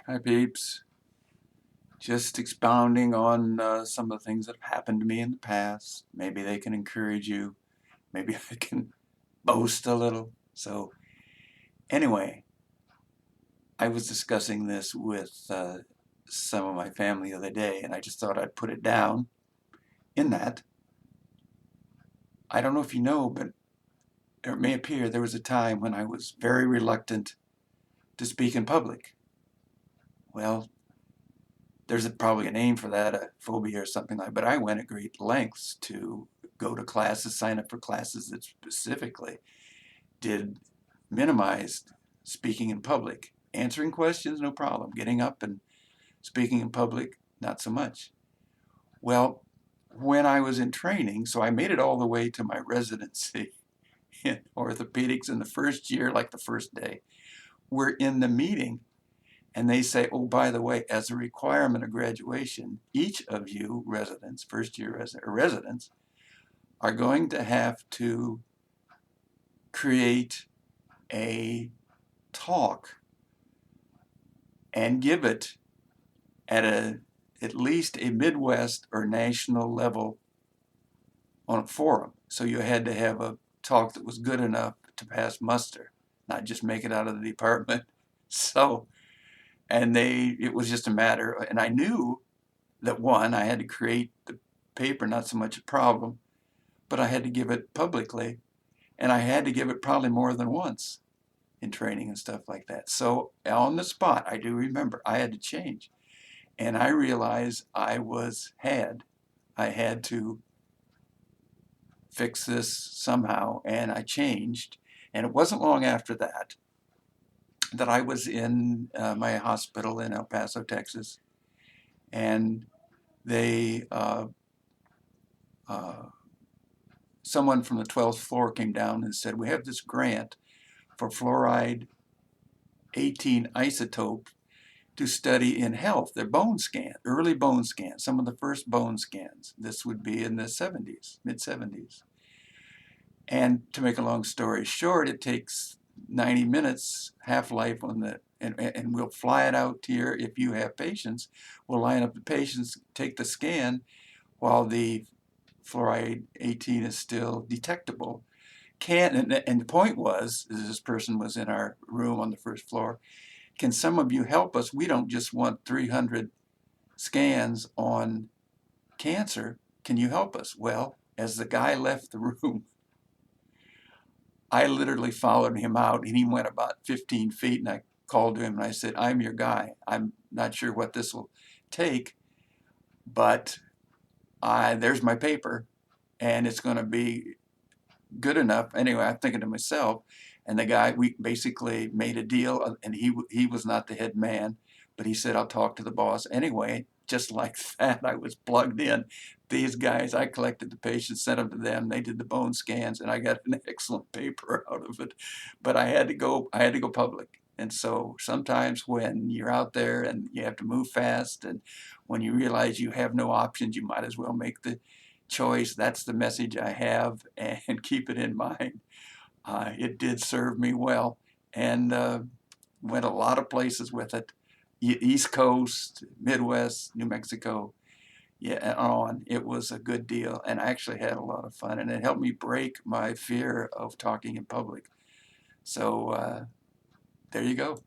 Hi, peeps. Just expounding on some of the things that have happened to me in the past. Maybe they can encourage you. Maybe I can boast a little. So, anyway, I was discussing this with some of my family the other day, and I just thought I'd put it down in that. I don't know if you know, but it may appear there was a time when I was very reluctant to speak in public. Well, there's probably a name for that, a phobia or something like that, but I went at great lengths to go to classes, sign up for classes that specifically did minimize speaking in public. Answering questions, no problem. Getting up and speaking in public, not so much. Well, when I was in training, so I made it all the way to my residency in orthopedics in the first year, like the first day. We're in the meeting and they say, oh, by the way, as a requirement of graduation, each of you residents, first year residents, are going to have to create a talk and give it at least a Midwest or national level on a forum. So you had to have a talk that was good enough to pass muster, not just make it out of the department. So, and it was just a matter, and I knew that one, I had to create the paper, not so much a problem, but I had to give it publicly, and I had to give it probably more than once in training and stuff like that. So on the spot, I do remember I had to change, and I realized I had to fix this somehow, and I changed. And it wasn't long after that that I was in my hospital in El Paso, Texas, and they uh, someone from the 12th floor came down and said, we have this grant for fluoride 18 isotope to study in health. They're bone scan, early bone scans, some of the first bone scans. This would be in the 70s, mid 70s. And to make a long story short, it takes 90 minutes half-life on the, and we'll fly it out here if you have patients. We'll line up the patients, take the scan while the fluoride 18 is still detectable. And the point was, this person was in our room on the first floor, can some of you help us? We don't just want 300 scans on cancer. Can you help us? Well, as the guy left the room, I literally followed him out, and he went about 15 feet, and I called to him and I said, I'm your guy. I'm not sure what this will take, but there's my paper, and it's going to be good enough. Anyway, I'm thinking to myself, and the guy, we basically made a deal, and he was not the head man, but he said, I'll talk to the boss. Anyway, just like that, I was plugged in. These guys, I collected the patients, sent them to them. They did the bone scans, and I got an excellent paper out of it. But I had to go public. And so sometimes when you're out there and you have to move fast, and when you realize you have no options, you might as well make the choice. That's the message I have, and keep it in mind. It did serve me well, and went a lot of places with it. East Coast, Midwest, New Mexico, yeah, and on. It was a good deal, and I actually had a lot of fun, and it helped me break my fear of talking in public. So there you go.